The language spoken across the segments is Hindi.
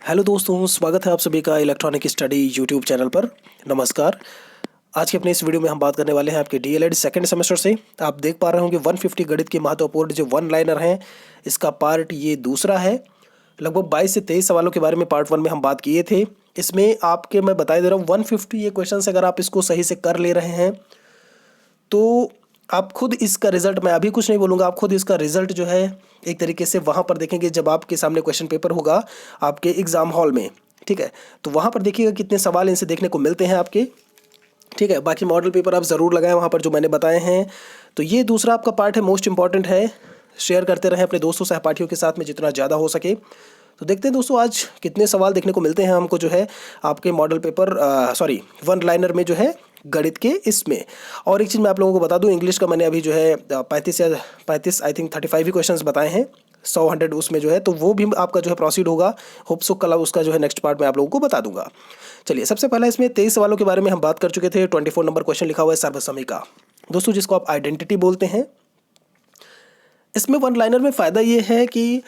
हेलो दोस्तों, स्वागत है आप सभी का इलेक्ट्रॉनिक स्टडी यूट्यूब चैनल पर। नमस्कार। आज की अपने इस वीडियो में हम बात करने वाले हैं आपके डीएलएड सेकंड सेमेस्टर से। आप देख पा रहे होंगे 150 गणित के महत्वपूर्ण जो वन लाइनर हैं, इसका पार्ट ये दूसरा है। लगभग 22 से 23 सवालों के बारे में पार्ट 1 में हम बात किए थे। इसमें आपके मैं बता दे रहा हूँ 150 ये क्वेश्चन अगर आप इसको सही से कर ले रहे हैं तो आप खुद इसका रिजल्ट, मैं अभी कुछ नहीं बोलूँगा, आप खुद इसका रिजल्ट जो है एक तरीके से वहाँ पर देखेंगे जब आपके सामने क्वेश्चन पेपर होगा आपके एग्ज़ाम हॉल में। ठीक है, तो वहाँ पर देखिएगा कितने सवाल इनसे देखने को मिलते हैं आपके। ठीक है, बाकी मॉडल पेपर आप ज़रूर लगाएं वहाँ पर जो मैंने बताए हैं। तो ये दूसरा आपका पार्ट है, मोस्ट इंपॉर्टेंट है। शेयर करते रहें अपने दोस्तों सहपाठियों के साथ में जितना ज़्यादा हो सके। तो देखते हैं दोस्तों आज कितने सवाल देखने को मिलते हैं हमको जो है आपके मॉडल पेपर वन लाइनर में जो है गणित के इसमें। और एक चीज़ मैं आप लोगों को बता दूं, इंग्लिश का मैंने अभी जो है 35 आई थिंक 35 ही क्वेश्चंस बताए हैं 100 उसमें जो है, तो वो भी आपका जो है प्रोसीड होगा। होप सो कल उसका जो है नेक्स्ट पार्ट में आप लोगों को बता दूंगा। चलिए, सबसे पहला इसमें 23 सवालों के बारे में हम बात कर चुके थे। 24 नंबर क्वेश्चन लिखा हुआ है सर्वसमिका, दोस्तों जिसको आप आइडेंटिटी बोलते हैं। इसमें वन लाइनर में फ़ायदा ये है कि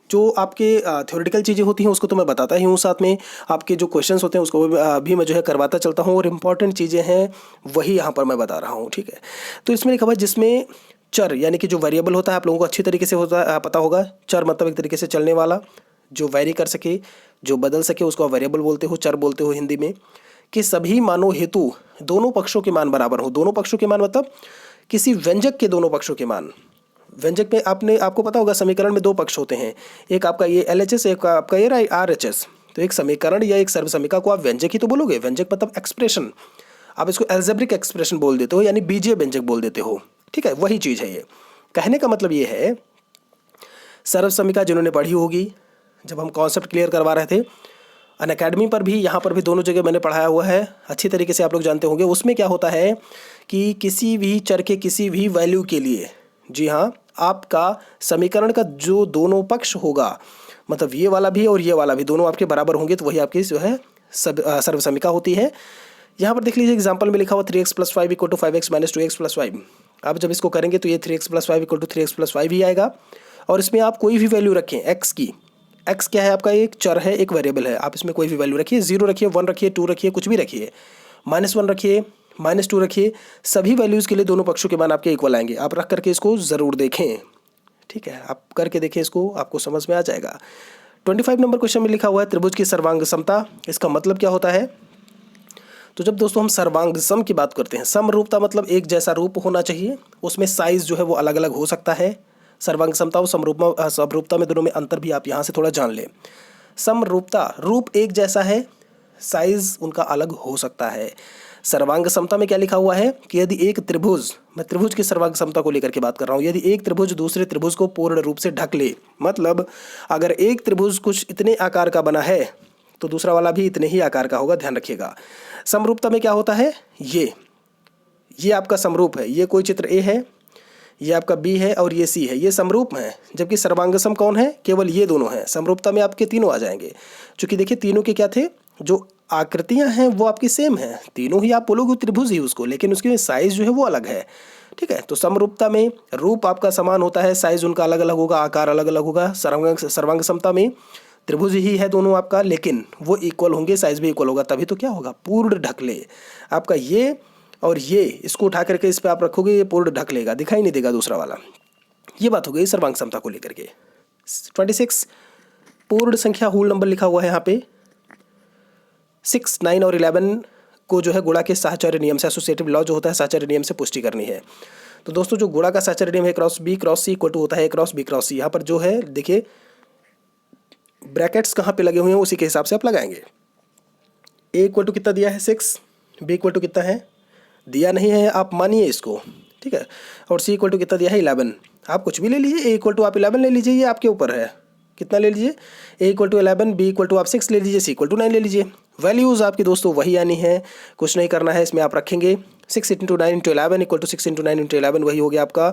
जो आपके थ्योरेटिकल चीज़ें होती हैं उसको तो मैं बताता ही हूँ, साथ में आपके जो क्वेश्चंस होते हैं उसको भी मैं जो है करवाता चलता हूँ, और इम्पॉर्टेंट चीज़ें हैं वही यहाँ पर मैं बता रहा हूँ। ठीक है, तो इसमें लिखा हुआ है जिसमें चर यानी कि जो वेरिएबल होता है, आप लोगों को अच्छी तरीके से पता होगा। चर मतलब एक तरीके से चलने वाला, जो वेरी कर सके, जो बदल सके, उसको आप वेरिएबल बोलते हो, चर बोलते हो हिंदी में। कि सभी मानों हेतु दोनों पक्षों के मान बराबर हो। दोनों पक्षों के मान मतलब किसी व्यंजक के दोनों पक्षों के मान। व्यंजक में आपको पता होगा समीकरण में दो पक्ष होते हैं, एक आपका ये LHS, एक आपका ये RHS। तो एक समीकरण या एक सर्वसमिका को आप व्यंजक ही तो बोलोगे। व्यंजक मतलब एक्सप्रेशन, आप इसको एल्जेब्रिक एक्सप्रेशन बोल देते हो, यानी बीजीय व्यंजक बोल देते हो। ठीक है, वही चीज़ है ये। कहने का मतलब ये है, सर्वसमिका जिन्होंने पढ़ी होगी, जब हम कॉन्सेप्ट क्लियर करवा रहे थे अनअकैडमी पर भी, यहाँ पर भी, दोनों जगह मैंने पढ़ाया हुआ है, अच्छी तरीके से आप लोग जानते होंगे। उसमें क्या होता है कि किसी भी चर के किसी भी वैल्यू के लिए, जी हाँ, आपका समीकरण का जो दोनों पक्ष होगा, मतलब ये वाला भी और ये वाला भी, दोनों आपके बराबर होंगे, तो वही आपकी जो है सर्वसमिका होती है। यहाँ पर देख लीजिए एग्जाम्पल में लिखा हुआ 3x + 5 = 5x - 2x + 5। आप जब इसको करेंगे तो ये 3x + 5 = 3x + 5 ही आएगा। और इसमें आप कोई भी वैल्यू रखें x की, x क्या है आपका, एक चर है, एक वेरिएबल है। आप इसमें कोई भी वैल्यू रखिए, 0 रखिए, 1 रखिए, 2 रखिए, कुछ भी रखिए, -1 रखिए, -2 रखिए, सभी वैल्यूज़ के लिए दोनों पक्षों के मान आपके इक्वल आएंगे। आप रख करके इसको ज़रूर देखें। ठीक है, आप करके देखें इसको, आपको समझ में आ जाएगा। 25 नंबर क्वेश्चन में लिखा हुआ है त्रिभुज की सर्वांग समता। इसका मतलब क्या होता है? तो जब दोस्तों हम सर्वांग सम की बात करते हैं, समरूपता मतलब एक जैसा रूप होना चाहिए, उसमें साइज जो है वो अलग अलग हो सकता है। सर्वांग समता और समरूपता में दोनों में अंतर भी आप यहाँ से थोड़ा जान लें। समरूपता, रूप एक जैसा है, साइज उनका अलग हो सकता है। सर्वांग समता में क्या लिखा हुआ है कि यदि एक त्रिभुज, मैं त्रिभुज की सर्वांग समता को लेकर के बात कर रहा हूँ, यदि एक त्रिभुज दूसरे त्रिभुज को पूर्ण रूप से ढक ले, मतलब अगर एक त्रिभुज कुछ इतने आकार का बना है तो दूसरा वाला भी इतने ही आकार का होगा, ध्यान रखिएगा। समरूपता में क्या होता है, ये आपका समरूप है, ये कोई चित्र A है, ये आपका B है और ये C है, ये समरूप है। जबकि सर्वांगसम कौन है, केवल ये दोनों हैं। समरूपता में आपके तीनों आ जाएंगे, क्योंकि देखिए तीनों के क्या थे, जो आकृतियां हैं वो आपकी सेम हैं, तीनों ही आप बोलोगे त्रिभुज ही उसको, लेकिन उसकी साइज जो है वो अलग है। ठीक है, तो समरूपता में रूप आपका समान होता है, साइज उनका अलग अलग होगा, आकार अलग अलग होगा। सर्वांग समता में त्रिभुज ही है दोनों आपका, लेकिन वो इक्वल होंगे, साइज भी इक्वल होगा, तभी तो क्या होगा, पूर्ण ढक ले। आपका ये और ये, इसको उठा करके इस पर आप रखोगे, ये पूर्ण ढक लेगा, दिखाई नहीं देगा दूसरा वाला। ये बात हो गई सर्वांग समता को लेकर के। 26 पूर्ण संख्या होल नंबर लिखा हुआ है यहाँ पे। 6, 9 और 11 को जो है गुणा के साहचर्य नियम से, एसोसिएटिव लॉ जो होता है साहचर्य नियम से पुष्टि करनी है। तो दोस्तों जो गुणा का साहचर्य नियम है, cross B cross C equal to होता है क्रॉस B क्रॉस C। यहाँ पर जो है देखिए ब्रैकेट्स कहाँ पे लगे हुए हैं उसी के हिसाब से आप लगाएंगे। A इक्वल टू कितना दिया है 6, B इक्वल टू कितना है दिया नहीं है, आप मानिए इसको। ठीक है, और C इक्वल टू कितना दिया है 11। आप कुछ भी ले लीजिए, A इक्वल टू आप 11 ले लीजिए, ये आपके ऊपर है, कितना ले लीजिए, A equal to 11, B equal to आप 6 ले लीजिए, C इक्वल टू 9 ले लीजिए। वैल्यूज़ आपकी दोस्तों वही आनी है, कुछ नहीं करना है इसमें। आप रखेंगे 6 × 9 × 11 इक्वल टू 6 × 9 × 11, वही हो गया आपका,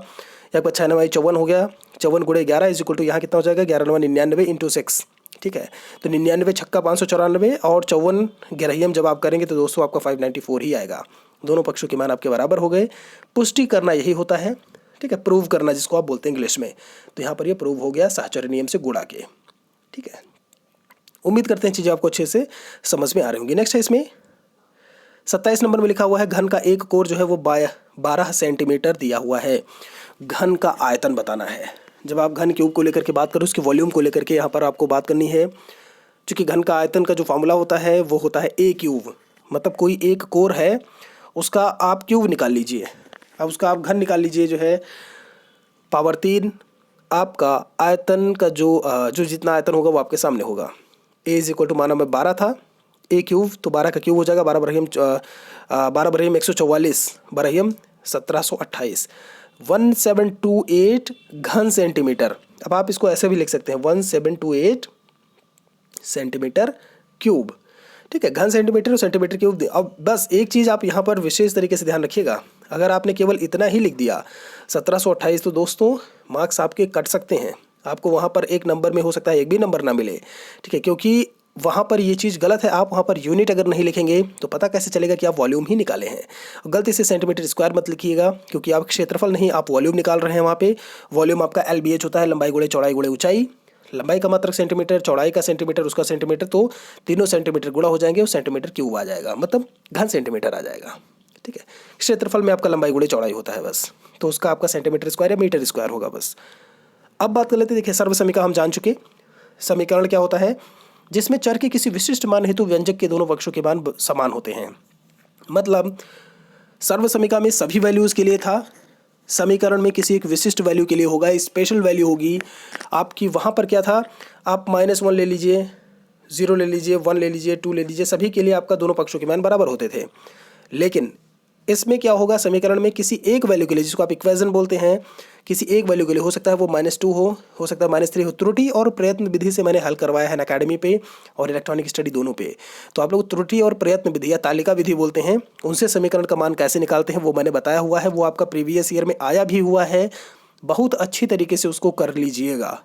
यहाँ पर 6 9 54 हो गया, 54 × 11 इज इक्वल टू यहाँ कितना हो जाएगा 11 9 99 × 6। ठीक है, तो 99 छक्का 594 और 54 ग्रहियम जब आप करेंगे तो दोस्तों आपका 594 ही आएगा। दोनों पक्षों के मान आपके बराबर हो गए। पुष्टि करना यही होता है। ठीक है, प्रूव करना जिसको आप बोलते हैं इंग्लिश में। तो यहाँ पर ये प्रूव हो गया साहचर्य नियम से गुणा के। ठीक है, उम्मीद करते हैं चीज़ें आपको अच्छे से समझ में आ रही होंगी। नेक्स्ट है इसमें 27 नंबर में लिखा हुआ है घन का एक कोर जो है वो 12 सेंटीमीटर दिया हुआ है। घन का आयतन बताना है। जब आप घन क्यूब को लेकर के बात करो, उसके वॉल्यूम को लेकर के यहाँ पर आपको बात करनी है। क्योंकि घन का आयतन का जो फॉर्मूला होता है वो होता है ए क्यूब, मतलब कोई एक कोर है उसका आप क्यूब निकाल लीजिए। अब उसका आप घन निकाल लीजिए जो है पावर 3, आपका आयतन का जो जितना आयतन होगा वो आपके सामने होगा। ए इज इक्वल टू माना मैं 12 था, ए क्यूब तो 12 का क्यूब हो जाएगा 12 बराबर 144 बराबर 1728 1728 घन सेंटीमीटर। अब आप इसको ऐसे भी लिख सकते हैं 1728 सेंटीमीटर क्यूब। ठीक है, घन सेंटीमीटर और सेंटीमीटर क्यूब। अब बस एक चीज़ आप यहाँ पर विशेष तरीके से ध्यान रखिएगा, अगर आपने केवल इतना ही लिख दिया 1728 तो दोस्तों मार्क्स आपके कट सकते हैं। आपको वहाँ पर एक नंबर में हो सकता है एक भी नंबर ना मिले। ठीक है, क्योंकि वहाँ पर ये चीज़ गलत है। आप वहाँ पर यूनिट अगर नहीं लिखेंगे तो पता कैसे चलेगा कि आप वॉल्यूम ही निकाले हैं। गलती से सेंटीमीटर स्क्वायर मत लिखिएगा, क्योंकि आप क्षेत्रफल नहीं आप वॉल्यूम निकाल रहे हैं। वहाँ पे वॉल्यूम आपका LBH होता है, लंबाई गुणे चौड़ाई गुणे ऊंचाई। लंबाई का मात्रक सेंटीमीटर, चौड़ाई का सेंटीमीटर, उसका सेंटीमीटर, तो तीनों सेंटीमीटर गुणा हो जाएंगे और सेंटीमीटर क्यूब आ जाएगा, मतलब घन सेंटीमीटर आ जाएगा। ठीक है, क्षेत्रफल में आपका लंबाई गुणे चौड़ाई होता है बस, तो उसका आपका सेंटीमीटर स्क्वायर या मीटर स्क्वायर होगा बस। अब बात कर लेते हैं, देखिए सर्व समीकरण हम जान चुके। समीकरण क्या होता है? जिसमें चर के किसी विशिष्ट मान हेतु व्यंजक के दोनों पक्षों के मान समान होते हैं। मतलब सर्व समीकरण में सभी वैल्यूज़ के लिए था, समीकरण में किसी एक विशिष्ट वैल्यू के लिए होगा, स्पेशल वैल्यू होगी आपकी। वहाँ पर क्या था, आप -1 ले लीजिए, 0 ले लीजिए, 1 ले लीजिए, 2 ले लीजिए, सभी के लिए आपका दोनों पक्षों के मान बराबर होते थे। लेकिन इसमें क्या होगा, समीकरण में किसी एक वैल्यू के लिए, जिसको आप इक्वेशन बोलते हैं, किसी एक वैल्यू के लिए हो सकता है वो -2 हो सकता है -3 हो। त्रुटि और प्रयत्न विधि से मैंने हल करवाया है अकेडमी पे और इलेक्ट्रॉनिक स्टडी दोनों पे। तो आप लोग त्रुटि और प्रयत्न विधि या तालिका विधि बोलते हैं, उनसे समीकरण का मान कैसे निकालते हैं वो मैंने बताया हुआ है। वो आपका प्रीवियस ईयर में आया भी हुआ है, बहुत अच्छी तरीके से उसको कर लीजिएगा।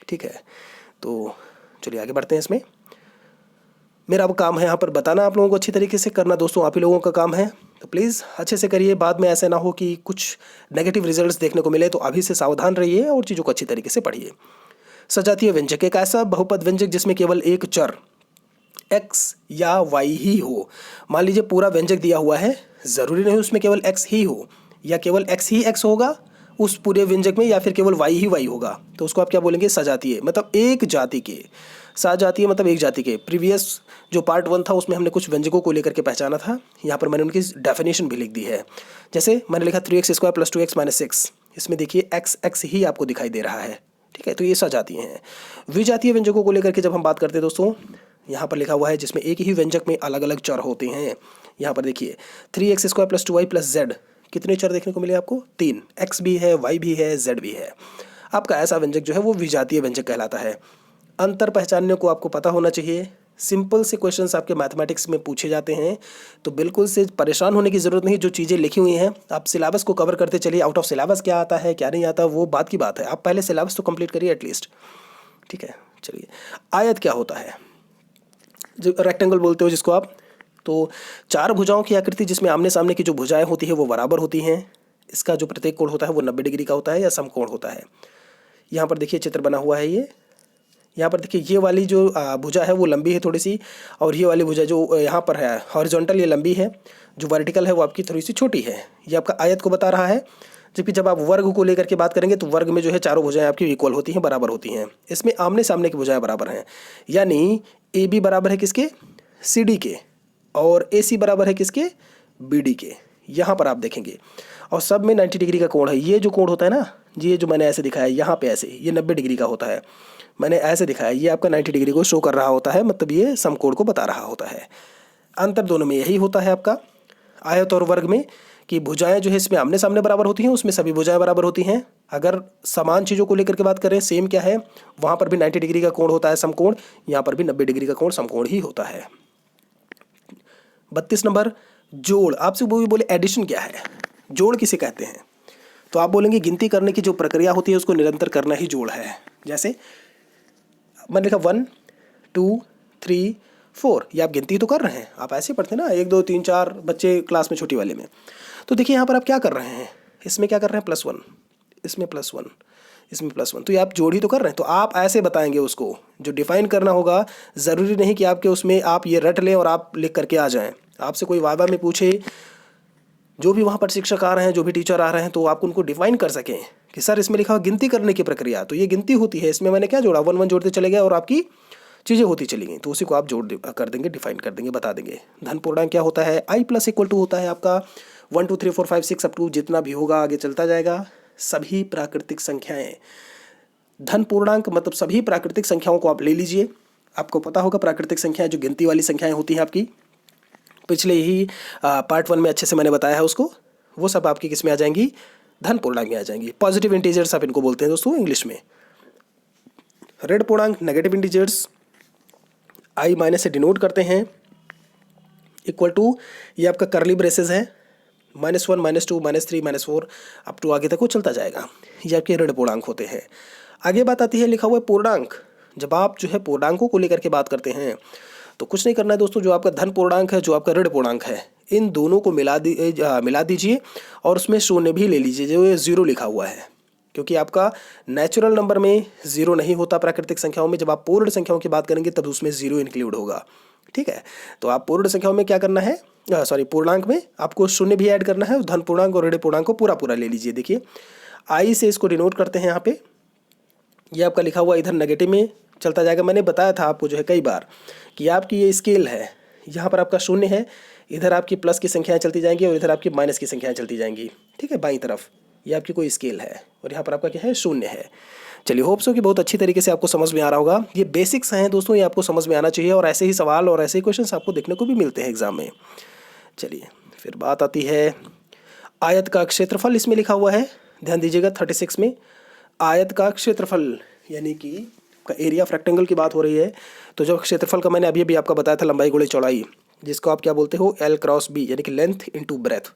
ठीक है, तो चलिए आगे बढ़ते हैं। इसमें मेरा अब काम है यहाँ पर बताना, आप लोगों को अच्छी तरीके से करना दोस्तों, आप ही लोगों का काम है। तो प्लीज़ अच्छे से करिए, बाद में ऐसा ना हो कि कुछ नेगेटिव रिजल्ट्स देखने को मिले। तो अभी से सावधान रहिए और चीज़ों को अच्छी तरीके से पढ़िए। सजातीय व्यंजक एक ऐसा बहुपद व्यंजक जिसमें केवल एक चर x या y ही हो। मान लीजिए पूरा व्यंजक दिया हुआ है, ज़रूरी नहीं उसमें केवल x ही हो, या केवल x ही x होगा उस पूरे व्यंजक में, या फिर केवल y ही y होगा। तो उसको आप क्या बोलेंगे, सजातीय, मतलब एक जाति के। सजातीय मतलब एक जाति के। प्रीवियस जो पार्ट 1 था उसमें हमने कुछ व्यंजकों को लेकर के पहचाना था, यहाँ पर मैंने उनकी डेफिनेशन भी लिख दी है। जैसे मैंने लिखा 3x² + 2x - 6, इसमें देखिए x ही आपको दिखाई दे रहा है। ठीक है, तो ये सजातीय हैं। विजातीय व्यंजकों को लेकर के जब हम बात करते हैं दोस्तों, यहाँ पर लिखा हुआ है जिसमें एक ही व्यंजक में अलग अलग चर होते हैं। यहाँ पर देखिए 3x² + 2y + z, कितने चर देखने को मिले आपको, 3, x भी है, y भी है, z भी है। आपका ऐसा व्यंजक जो है वो विजातीय व्यंजक कहलाता है। अंतर पहचानने को आपको पता होना चाहिए। सिंपल से क्वेश्चंस आपके मैथमेटिक्स में पूछे जाते हैं, तो बिल्कुल से परेशान होने की ज़रूरत नहीं। जो चीज़ें लिखी हुई हैं आप सिलेबस को कवर करते चलिए। आउट ऑफ सिलेबस क्या आता है क्या नहीं आता वो बात की बात है, आप पहले सिलेबस तो कंप्लीट करिए एटलीस्ट। ठीक है, चलिए आयत क्या होता है, जो रेक्टेंगल बोलते हो जिसको आप, तो 4 भुजाओं की आकृति जिसमें आमने सामने की जो भुजाएं होती है वो बराबर होती हैं। इसका जो प्रत्येक कोण होता है वो 90 डिग्री का होता है या समकोण होता है। यहाँ पर देखिए चित्र बना हुआ है ये, यहाँ पर देखिए ये वाली जो भुजा है वो लंबी है थोड़ी सी, और ये वाली भुजा जो यहाँ पर है हॉरिजॉन्टल ये लंबी है, जो वर्टिकल है वो आपकी थोड़ी सी छोटी है। ये आपका आयत को बता रहा है। जबकि जब आप वर्ग को लेकर के बात करेंगे तो वर्ग में जो है चारों भुजाएं आपकी इक्वल होती हैं, बराबर होती हैं। इसमें आमने सामने की भुजाएं बराबर हैं, यानी AB बराबर है किसके, CD के, और AC बराबर है किसके, BD के। यहाँ पर आप देखेंगे और सब में 90 डिग्री का कोण है। ये जो कोण होता है ना, ये जो मैंने ऐसे दिखाया यहाँ पे ऐसे, ये 90 डिग्री का होता है। मैंने ऐसे दिखाया, ये आपका 90 डिग्री को शो कर रहा होता है, मतलब ये समकोण को बता रहा होता है। अंतर दोनों में यही होता है आपका आयत और वर्ग में, कि भुजाएं जो है इसमें आमने सामने बराबर होती हैं, उसमें सभी भुजाएं बराबर होती हैं। अगर समान चीज़ों को लेकर के बात करें, सेम क्या है, वहाँ पर भी 90 डिग्री का कोण होता है समकोण, यहाँ पर भी 90 डिग्री का कोण समकोण ही होता है। 32 नंबर जोड़। आपसे वो भी बोले एडिशन क्या है, जोड़ किसे कहते हैं, तो आप बोलेंगे गिनती करने की जो प्रक्रिया होती है उसको निरंतर करना ही जोड़ है। जैसे मैंने लिखा 1 2 3 4, ये आप गिनती तो कर रहे हैं, आप ऐसे पढ़ते हैं ना 1 2 3 4 बच्चे क्लास में छोटी वाले में। तो देखिए यहाँ पर आप क्या कर रहे हैं, इसमें क्या कर रहे हैं +1, इसमें +1, इसमें +1, तो ये आप जोड़ ही तो कर रहे हैं, तो आप ऐसे बताएंगे उसको। जो डिफाइन करना होगा, ज़रूरी नहीं कि आपके उसमें आप ये रट लें और आप लिख करके आ जाएं। आपसे कोई वाइवा में पूछे, जो भी वहाँ पर शिक्षक आ रहे हैं, जो भी टीचर आ रहे हैं, तो आप उनको डिफाइन कर सकें कि सर इसमें लिखा हुआ गिनती करने की प्रक्रिया, तो ये गिनती होती है, इसमें मैंने क्या जोड़ा, 1 1 जोड़ते चले गए और आपकी चीज़ें होती चली गई, तो उसी को आप कर देंगे, डिफाइन कर देंगे, बता देंगे। धन पूर्णांक क्या होता है, i + = होता है आपका 1 2 3 4 5 6 अप टू जितना भी होगा आगे चलता जाएगा, सभी प्राकृतिक संख्याएं। धन पूर्णांक मतलब सभी प्राकृतिक संख्याओं को आप ले लीजिए। आपको पता होगा प्राकृतिक संख्याएं जो गिनती वाली संख्याएं होती हैं आपकी, पिछले ही पार्ट 1 में अच्छे से मैंने बताया है उसको, वो सब आपकी किस में आ जाएंगी, धन पूर्णांक में आ जाएंगी। पॉजिटिव इंटीजर्स आप इनको बोलते हैं दोस्तों इंग्लिश में। ऋण पूर्णांक नेगेटिव इंटीजर्स i- से डिनोट करते हैं, इक्वल टू, ये आपका करली ब्रेसेस है, -1 -2 -3 -4 अप टू आगे तक वो चलता जाएगा। ये आपके ऋण पूर्णांक होते हैं। आगे बात आती है लिखा हुआ है पूर्णांक। जब आप जो है पूर्णांकों को लेकर के बात करते हैं तो कुछ नहीं करना है दोस्तों, जो आपका धन पूर्णांक है, जो आपका ऋण पूर्णांक है, इन दोनों को मिला दीजिए और उसमें शून्य भी ले लीजिए, जो ये 0 लिखा हुआ है, क्योंकि आपका नेचुरल नंबर में 0 नहीं होता प्राकृतिक संख्याओं में। जब आप पूर्ण संख्याओं की बात करेंगे तब उसमें 0 इंक्लूड होगा, ठीक है। तो आप पूर्ण संख्याओं में क्या करना है, पूर्णांक में आपको शून्य भी ऐड करना है। धन पूर्णांक और ऋण पूर्णांक को पूरा पूरा ले लीजिए। देखिए i से इसको डिनोट करते हैं यहाँ पे, ये आपका लिखा हुआ इधर नेगेटिव में चलता जाएगा। मैंने बताया था आपको जो है कई बार कि आपकी ये स्केल है, यहाँ पर आपका शून्य है, इधर आपकी प्लस की संख्याएं चलती जाएंगी और इधर आपकी माइनस की संख्याएं चलती जाएंगी, ठीक है, बाईं तरफ ये आपकी कोई स्केल है और यहाँ पर आपका क्या है, शून्य है। चलिए, होप सो कि बहुत अच्छी तरीके से आपको समझ में आ रहा होगा। ये बेसिक्स हैं दोस्तों, ये आपको समझ में आना चाहिए और ऐसे ही सवाल और ऐसे ही क्वेश्चन आपको देखने को भी मिलते हैं एग्जाम में। चलिए, फिर बात आती है आयत का क्षेत्रफल, इसमें लिखा हुआ है, ध्यान दीजिएगा 36 में आयत का क्षेत्रफल यानी कि का एरिया ऑफ रेक्टेंगल की बात हो रही है। तो जो क्षेत्रफल का मैंने अभी आपका बताया था, लंबाई गुणे चौड़ाई, जिसको आप क्या बोलते हो, L क्रॉस B यानी कि लेंथ इंटू ब्रेथ।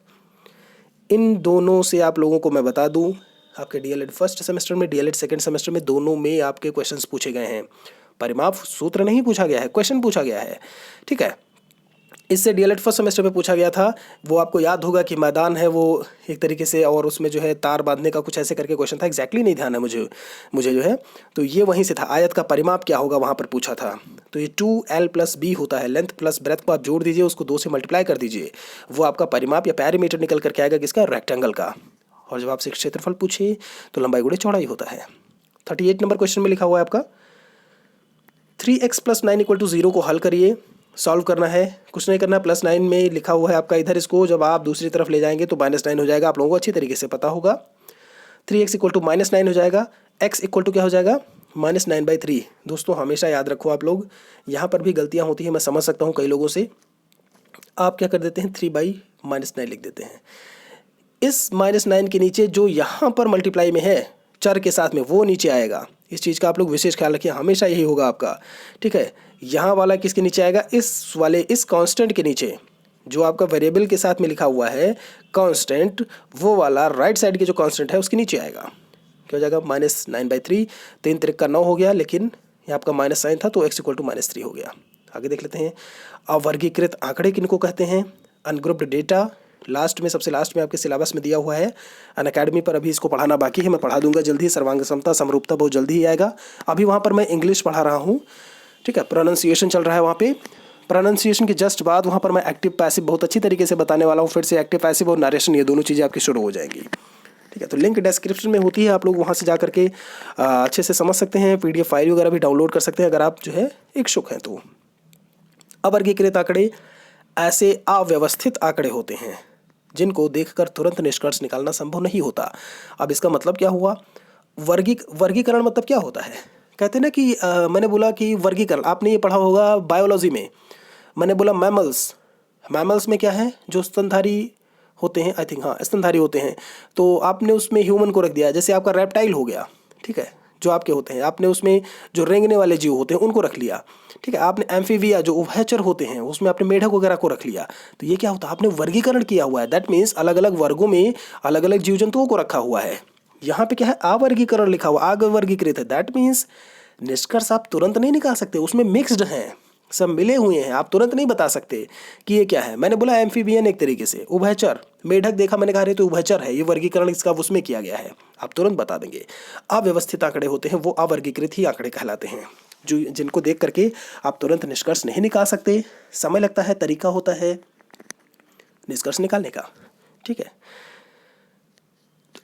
इन दोनों से आप लोगों को मैं बता दूं, आपके डीएलएड फर्स्ट सेमेस्टर में, डीएलएड सेकंड सेमेस्टर में, दोनों में आपके क्वेश्चंस पूछे गए हैं। परिमाप सूत्र नहीं पूछा गया है, क्वेश्चन पूछा गया है, ठीक है। इससे डीएलएड फर्स्ट सेमेस्टर में पूछा गया था, वो आपको याद होगा कि मैदान है वो एक तरीके से, और उसमें जो है तार बांधने का कुछ ऐसे करके क्वेश्चन था, एग्जैक्टली नहीं ध्यान है मुझे जो है, तो ये वहीं से था। आयत का परिमाप क्या होगा वहाँ पर पूछा था। तो ये 2L + B होता है, लेंथ प्लस ब्रेथ को आप जोड़ दीजिए, उसको 2 से मल्टीप्लाई कर दीजिए, वो आपका परिमाप या पैरीमीटर निकल करके आएगा किसका, रेक्टेंगल का। और जब आपसे क्षेत्रफल पूछे तो लंबाई गुणे चौड़ाई होता है। 38 नंबर क्वेश्चन में लिखा हुआ है आपका 3x + 9 = 0 को हल करिए। सॉल्व करना है, कुछ नहीं करना, +9 में लिखा हुआ है आपका, इधर इसको जब आप दूसरी तरफ ले जाएंगे तो -9 हो जाएगा, आप लोगों को अच्छी तरीके से पता होगा। 3x = -9 हो जाएगा, x = क्या हो जाएगा, -9/3। दोस्तों हमेशा याद रखो आप लोग, यहाँ पर भी गलतियाँ होती हैं, मैं समझ सकता हूँ कई लोगों से। आप क्या कर देते हैं, 3/-9 लिख देते हैं। इस -9 के नीचे जो यहाँ पर मल्टीप्लाई में है चर के साथ में, वो नीचे आएगा। इस चीज़ का आप लोग विशेष ख्याल रखिए, हमेशा यही होगा आपका, ठीक है। यहाँ वाला किसके नीचे आएगा, इस कांस्टेंट के नीचे, जो आपका वेरिएबल के साथ में लिखा हुआ है कांस्टेंट, वो वाला राइट साइड के जो कांस्टेंट है उसके नीचे आएगा। क्या हो जाएगा, -9/3। 3 × 9 हो गया, लेकिन ये आपका माइनस साइन था तो x = -3 हो गया। आगे देख लेते हैं, अवर्गीकृत आंकड़े किनको कहते हैं, अनग्रुप्ड डेटा। लास्ट में, सबसे लास्ट में आपके सिलेबस में दिया हुआ है। अनअकैडमी पर अभी इसको पढ़ाना बाकी है, मैं पढ़ा दूंगा जल्दी। सर्वांग समता, समरूपता बहुत जल्दी ही आएगा। अभी वहाँ पर मैं इंग्लिश पढ़ा रहा हूँ, ठीक है, प्रोनाउंसिएशन चल रहा है वहाँ पे। प्रोनाउंसिएशन के जस्ट बाद वहाँ पर मैं एक्टिव पैसिव बहुत अच्छी तरीके से बताने वाला हूँ। फिर से एक्टिव पैसिव और नरेशन, ये दोनों चीज़ें आपकी शुरू हो जाएंगी, ठीक है। तो लिंक डिस्क्रिप्शन में होती है, आप लोग वहाँ से जा करके अच्छे से समझ सकते हैं। PDF फाइल वगैरह भी डाउनलोड कर सकते हैं अगर आप जो है इच्छुक हैं तो। अवर्गीकृत आंकड़े ऐसे अव्यवस्थित आंकड़े होते हैं जिनको देखकर तुरंत निष्कर्ष निकालना संभव नहीं होता। अब इसका मतलब क्या हुआ, वर्गीकरण मतलब क्या होता है, कहते हैं ना कि मैंने बोला कि वर्गीकरण, आपने ये पढ़ा होगा बायोलॉजी में। मैंने बोला मैमल्स में क्या है, जो स्तनधारी होते हैं, आई थिंक, हाँ स्तनधारी होते हैं। तो आपने उसमें ह्यूमन को रख दिया, जैसे आपका रेप्टाइल हो गया, ठीक है, जो आपके होते हैं। आपने उसमें जो रेंगने वाले जीव होते हैं उनको रख लिया, ठीक है। आपने एम्फीबिया जो उभयचर होते हैं उसमें आपने मेढक वगैरह को रख लिया। तो ये क्या होता है, आपने वर्गीकरण किया हुआ है। दैट मीन्स अलग अलग वर्गों में अलग अलग जीव जंतुओं को रखा हुआ है। यहाँ पे क्या है, अवर्गीकरण लिखा हुआ, अवर्गीकृत है। दैट मीन्स निष्कर्ष आप तुरंत नहीं निकाल सकते, उसमें मिक्स्ड हैं, सब मिले हुए हैं, आप तुरंत नहीं बता सकते कि ये क्या है। मैंने बोला एम्फीबियन एक तरीके से, उभयचर। मेढक देखा मैंने कहा अरे तो उभयचर है, ये वर्गीकरण इसका उसमें किया गया है, आप तुरंत बता देंगे। अव्यवस्थित आंकड़े होते हैं वो अवर्गीकृत ही आंकड़े कहलाते हैं, जो जिनको देख करके आप तुरंत निष्कर्ष नहीं निकाल सकते, समय लगता है, तरीका होता है निष्कर्ष निकालने का। ठीक है,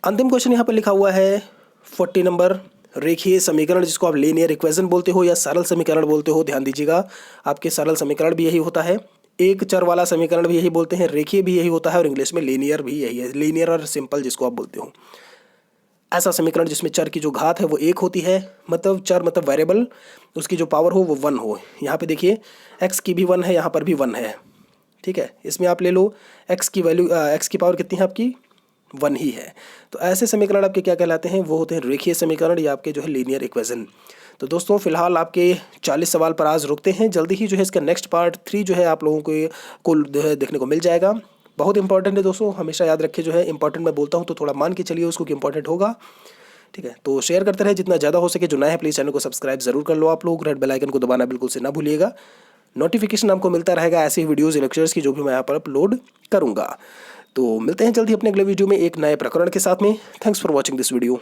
अंतिम क्वेश्चन यहाँ पर लिखा हुआ है 40 नंबर, रेखीय समीकरण जिसको आप लीनियर इक्वेशन बोलते हो या सरल समीकरण बोलते हो। ध्यान दीजिएगा, आपके सरल समीकरण भी यही होता है, एक चर वाला समीकरण भी यही बोलते हैं, रेखीय भी यही होता है और इंग्लिश में लीनियर भी यही है, लीनियर और सिंपल जिसको आप बोलते हो। ऐसा समीकरण जिसमें चर की जो घात है वो एक होती है, मतलब चर मतलब वेरिएबल, उसकी जो पावर हो वो 1 हो। यहाँ पे देखिए x की भी 1 है, यहाँ पर भी 1 है। ठीक है, इसमें आप ले लो x की वैल्यू, x की पावर कितनी है आपकी, 1 ही है। तो ऐसे समीकरण आपके क्या कहलाते हैं, वो होते हैं रेखीय समीकरण या आपके जो है लीनियर इक्वेशन। तो दोस्तों फिलहाल आपके 40 सवाल पर आज रुकते हैं, जल्दी ही जो है इसका नेक्स्ट पार्ट 3 जो है आप लोगों को जो है देखने को मिल जाएगा। बहुत इंपॉर्टेंट है दोस्तों, हमेशा याद रखिए, जो है इंपॉर्टेंट मैं बोलता हूँ तो थोड़ा मान के चलिए उसको कि इंपॉर्टेंट होगा। ठीक है, तो शेयर करते रहे जितना ज़्यादा हो सके। जो नया है प्लीज़ चैनल को सब्सक्राइब जरूर कर लो आप लोग, रेड बेल आइकन को दबाना बिल्कुल से ना भूलिएगा। नोटिफिकेशन आपको मिलता रहेगा ऐसी वीडियोज़ लेक्चर्स की जो भी मैं यहाँ पर अपलोड करूँगा। तो मिलते हैं जल्दी अपने अगले वीडियो में एक नए प्रकरण के साथ में। Thanks for watching this video.